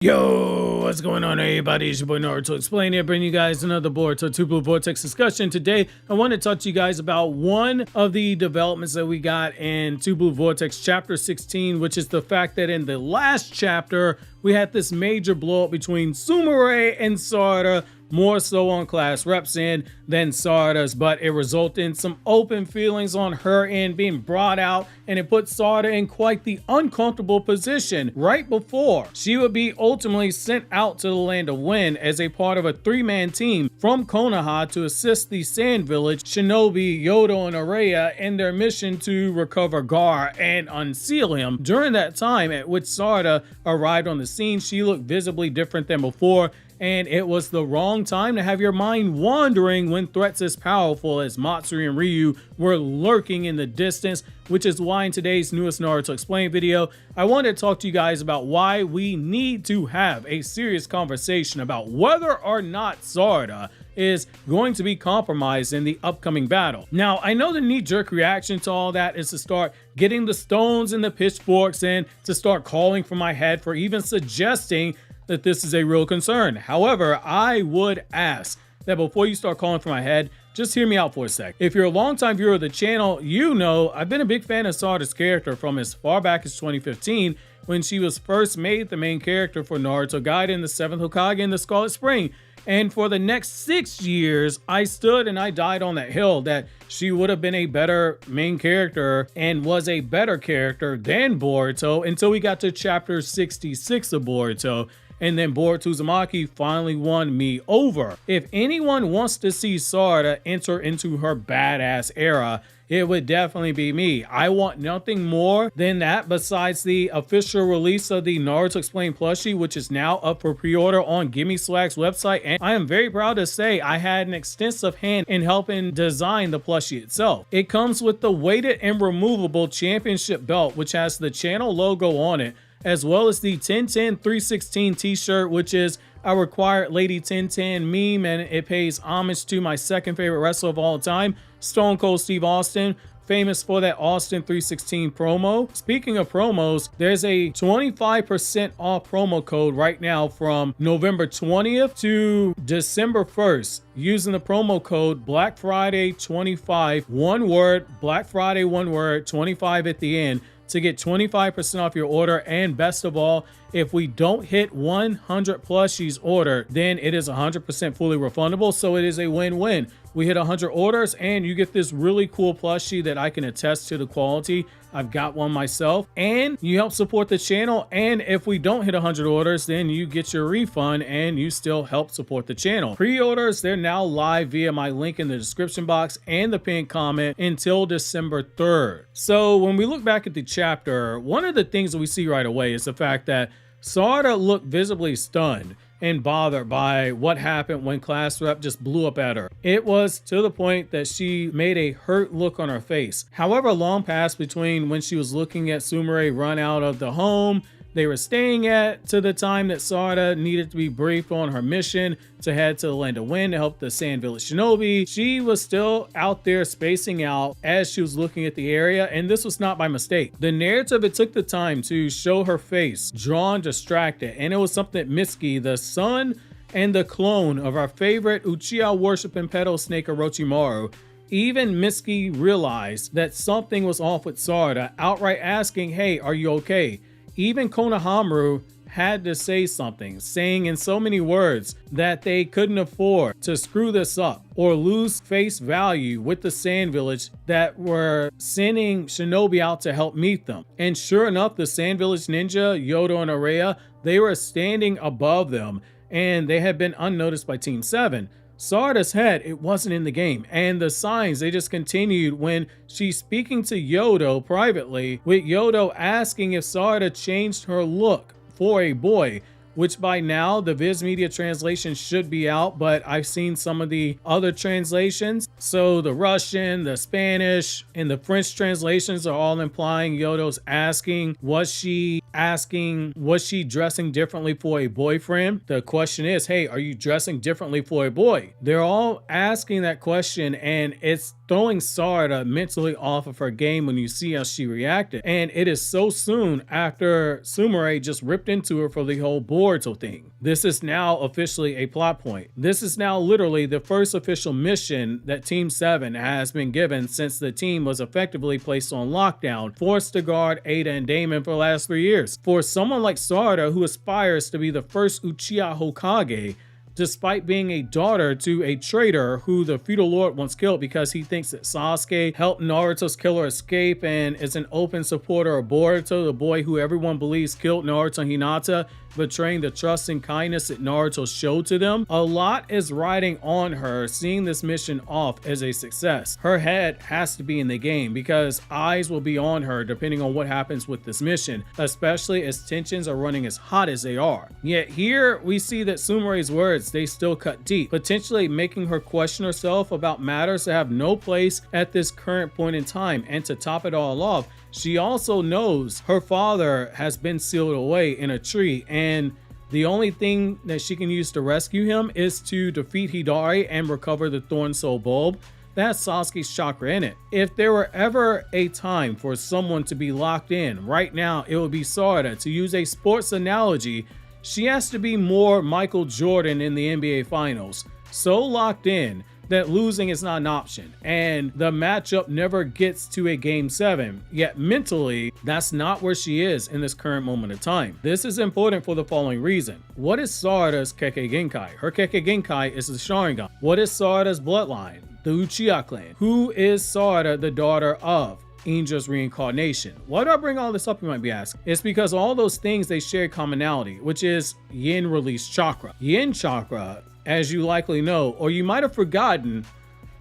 Yo, what's going on, everybody? It's your boy Naruto Explain here, bringing you guys another Boruto 2 Blue Vortex discussion. Today, I want to talk to you guys about one of the developments that we got in 2 Blue Vortex Chapter 16, which is the fact that in the last chapter, we had this major blow up between Sumire and Sarada, more so on class reps end than Sarada's, but it resulted in some open feelings on her end being brought out, and it put Sarada in quite the uncomfortable position right before she would be ultimately sent out to the land of wind as a part of a three-man team from Konoha to assist the Sand Village, Shinobi, Yodo, and Araya in their mission to recover Gar and unseal him. During that time at which Sarada arrived on the scene, she looked visibly different than before, and it was the wrong time to have your mind wandering when threats as powerful as Matsuri and Ryu were lurking in the distance, which is why in today's newest Naruto Explain video, I wanted to talk to you guys about why we need to have a serious conversation about whether or not Sarada is going to be compromised in the upcoming battle. Now, I know the knee-jerk reaction to all that is to start getting the stones and the pitchforks and to start calling for my head for even suggesting that this is a real concern. However, I would ask that before you start calling for my head, just hear me out for a sec. If you're a longtime viewer of the channel, you know I've been a big fan of Sarada's character from as far back as 2015 when she was first made the main character for Naruto Gaiden, the 7th Hokage, and the Scarlet Spring. And for the next 6 years, I stood and I died on that hill that she would have been a better main character and was a better character than Boruto until we got to chapter 66 of Boruto. And then Boruto Uzumaki finally won me over. If anyone wants to see Sarada enter into her badass era, it would definitely be me. I want nothing more than that besides the official release of the Naruto Explain plushie, which is now up for pre-order on Gimme Swag's website. And I am very proud to say I had an extensive hand in helping design the plushie itself. It comes with the weighted and removable championship belt, which has the channel logo on it, as well as the 1010 316 t-shirt, which is a required Lady 1010 meme, and it pays homage to my second favorite wrestler of all time, Stone Cold Steve Austin, famous for that Austin 316 promo. Speaking of promos, there's a 25% off promo code right now from November 20th to December 1st using the promo code Black Friday 25, one word, Black Friday, one word, 25 at the end, to get 25% off your order. And best of all, if we don't hit 100 plushies ordered, then it is 100% fully refundable. So it is a win-win. We hit 100 orders and you get this really cool plushie that I can attest to the quality. I've got one myself, and you help support the channel. And if we don't hit 100 orders, then you get your refund and you still help support the channel. Pre-orders, they're now live via my link in the description box and the pinned comment until December 3rd. So when we look back at the chapter, one of the things that we see right away is the fact that Sarada looked visibly stunned and bothered by what happened when class rep just blew up at her. It was to the point that she made a hurt look on her face. However long passed between when she was looking at Sumire run out of the home they were staying at to the time that Sarada needed to be briefed on her mission to head to the land of wind to help the Sand Village Shinobi, she was still out there spacing out as she was looking at the area, and this was not by mistake. The narrative, it took the time to show her face drawn, distracted, and it was something that Mitsuki, the son and the clone of our favorite Uchiha worshiping petal snake Orochimaru, even Mitsuki realized that something was off with Sarada, outright asking, "Hey, are you okay?" Even Konohamaru had to say something, saying in so many words that they couldn't afford to screw this up or lose face value with the Sand Village that were sending Shinobi out to help meet them. And sure enough, the Sand Village ninja, Yodo and Araya, they were standing above them, and they had been unnoticed by Team 7. Sarada's head, it wasn't in the game, and the signs, they just continued when she's speaking to Yodo privately, with Yodo asking if Sarada changed her look for a boy, which by now the Viz Media translation should be out, but I've seen some of the other translations. So the Russian, the Spanish, and the French translations are all implying Yodo's asking, was she asking, was she dressing differently for a boyfriend? The question is, hey, are you dressing differently for a boy? They're all asking that question, and it's throwing Sarada mentally off of her game when you see how she reacted. And it is so soon after Sumire just ripped into her for the whole Boruto thing. This is now officially a plot point. This is now literally the first official mission that Team 7 has been given since the team was effectively placed on lockdown, forced to guard Ada and Damon for the last 3 years. For someone like Sarada, who aspires to be the first Uchiha Hokage, despite being a daughter to a traitor who the feudal lord once killed because he thinks that Sasuke helped Naruto's killer escape and is an open supporter of Boruto, the boy who everyone believes killed Naruto and Hinata, betraying the trust and kindness that Naruto showed to them. A lot is riding on her seeing this mission off as a success. Her head has to be in the game because eyes will be on her depending on what happens with this mission, especially as tensions are running as hot as they are. Yet here we see that Sumire's words, they still cut deep, potentially making her question herself about matters that have no place at this current point in time. And to top it all off, she also knows her father has been sealed away in a tree, and the only thing that she can use to rescue him is to defeat Hidari and recover the Thorn Soul Bulb. That's Sasuke's chakra in it. If there were ever a time for someone to be locked in, right now it would be Sarada. To use a sports analogy, she has to be more Michael Jordan in the NBA Finals. So locked in that losing is not an option, and the matchup never gets to a game 7. Yet mentally, that's not where she is in this current moment of time. This is important for the following reason. What is Sarada's Kekkei Genkai? Her Kekkei Genkai is the Sharingan. What is Sarada's bloodline? The Uchiha clan. Who is Sarada the daughter of? Angel's reincarnation. Why do I bring all this up, you might be asking? It's because all those things, they share commonality, which is yin release chakra. Yin chakra, as you likely know, or you might have forgotten,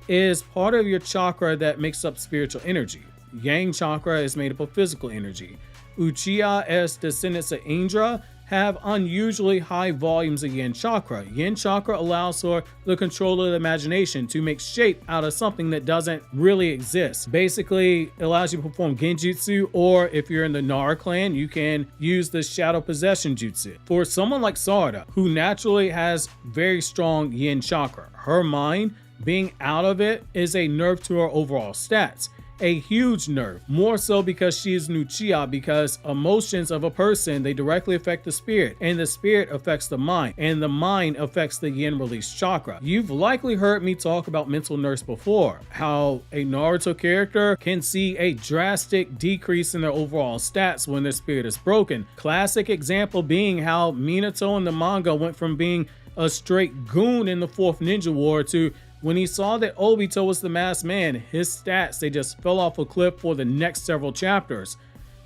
is part of your chakra that makes up spiritual energy. Yang chakra is made up of physical energy. Uchiha, as descendants of Indra, have unusually high volumes of yin chakra. Yin chakra allows for the control of the imagination to make shape out of something that doesn't really exist. Basically, it allows you to perform genjutsu, or if you're in the Nara clan, you can use the shadow possession jutsu. For someone like Sarada, who naturally has very strong yin chakra, her mind being out of it is a nerf to her overall stats. A huge nerf, more so because she is Uchiha, because emotions of a person, they directly affect the spirit, and the spirit affects the mind, and the mind affects the yin release chakra. You've likely heard me talk about mental nerfs before, how a Naruto character can see a drastic decrease in their overall stats when their spirit is broken. Classic example being how Minato in the manga went from being a straight goon in the 4th Ninja War to when he saw that Obito was the masked man, his stats, they just fell off a cliff for the next several chapters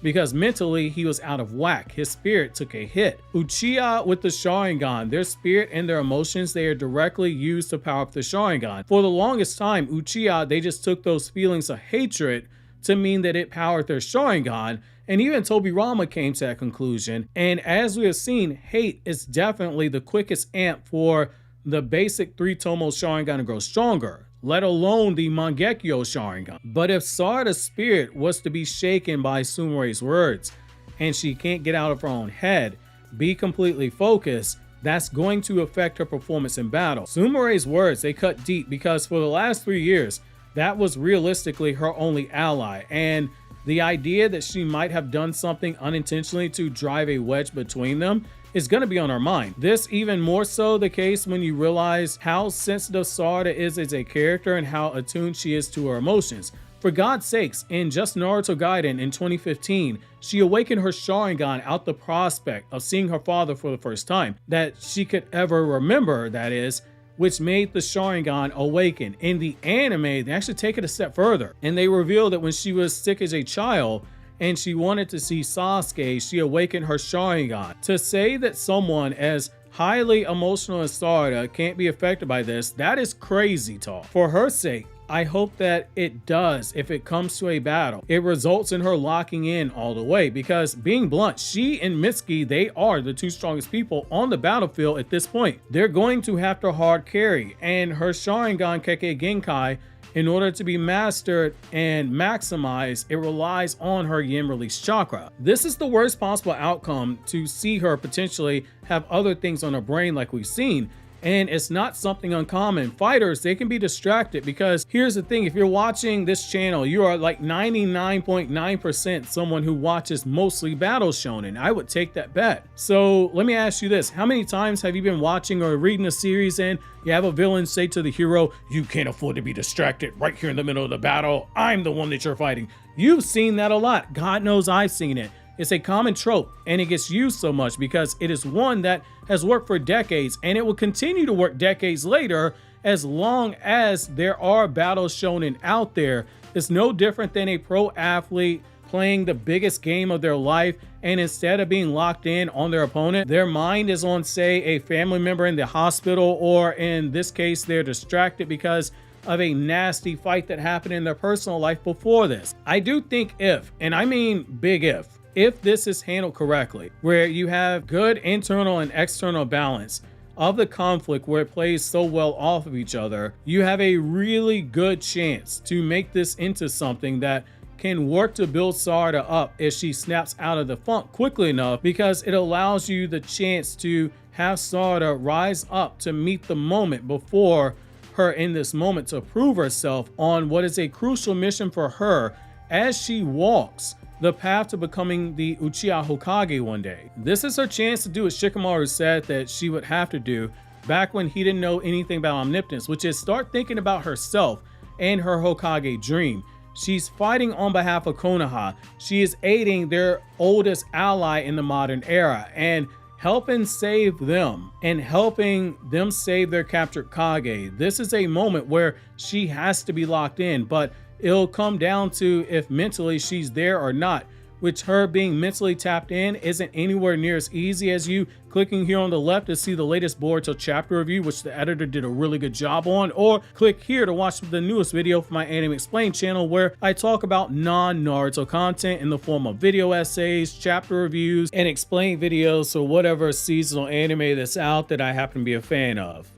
because mentally he was out of whack. His spirit took a hit. Uchiha with the Sharingan, their spirit and their emotions, they are directly used to power up the Sharingan. For the longest time, Uchiha, they just took those feelings of hatred to mean that it powered their Sharingan, and even Tobirama came to that conclusion. And as we have seen, hate is definitely the quickest amp for the basic 3-tomo Sharingan to grow stronger, let alone the Mangekyo Sharingan. But if Sarada's spirit was to be shaken by Sumire's words, and she can't get out of her own head, be completely focused, that's going to affect her performance in battle. Sumire's words, they cut deep because for the last 3 years, that was realistically her only ally, and the idea that she might have done something unintentionally to drive a wedge between them is going to be on our mind. This even more so the case when you realize how sensitive Sarada is as a character and how attuned she is to her emotions. For God's sakes, in just Naruto Gaiden in 2015, she awakened her Sharingan out the prospect of seeing her father for the first time, that she could ever remember, that is, which made the Sharingan awaken. In the anime, they actually take it a step further, and they reveal that when she was sick as a child, and she wanted to see Sasuke, she awakened her Sharingan. To say that someone as highly emotional as Sarada can't be affected by this, that is crazy talk. For her sake, I hope that it does. If it comes to a battle, it results in her locking in all the way, because being blunt, she and Mitsuki, they are the two strongest people on the battlefield at this point. They're going to have to hard carry, and her Sharingan Kekkei Genkai, in order to be mastered and maximized, it relies on her yin release chakra. This is the worst possible outcome, to see her potentially have other things on her brain like we've seen. And it's not something uncommon. Fighters, they can be distracted, because here's the thing: if you're watching this channel, you are like 99.9% someone who watches mostly battle shonen. I would take that bet. So let me ask you this: how many times have you been watching or reading a series and you have a villain say to the hero, "You can't afford to be distracted right here in the middle of the battle. I'm the one that you're fighting." You've seen that a lot. God knows I've seen it. It's a common trope, and it gets used so much because it is one that has worked for decades, and it will continue to work decades later as long as there are battle shonen out there. It's no different than a pro athlete playing the biggest game of their life, and instead of being locked in on their opponent, their mind is on, say, a family member in the hospital, or in this case, they're distracted because of a nasty fight that happened in their personal life before this. I do think if, and I mean big if this is handled correctly, where you have good internal and external balance of the conflict, where it plays so well off of each other, you have a really good chance to make this into something that can work to build Sarada up if she snaps out of the funk quickly enough, because it allows you the chance to have Sarada rise up to meet the moment before her in this moment, to prove herself on what is a crucial mission for her as she walks the path to becoming the Uchiha Hokage one day. This is her chance to do what Shikamaru said that she would have to do back when he didn't know anything about omnipotence, which is start thinking about herself and her Hokage dream. She's fighting on behalf of Konoha. She is aiding their oldest ally in the modern era and helping save them and helping them save their captured Kage. This is a moment where she has to be locked in, but it'll come down to if mentally she's there or not, which her being mentally tapped in isn't anywhere near as easy as you clicking here on the left to see the latest Boruto chapter review, which the editor did a really good job on, or click here to watch the newest video from my Anime Explained channel, where I talk about non-Naruto content in the form of video essays, chapter reviews, and explain videos for whatever seasonal anime that's out that I happen to be a fan of.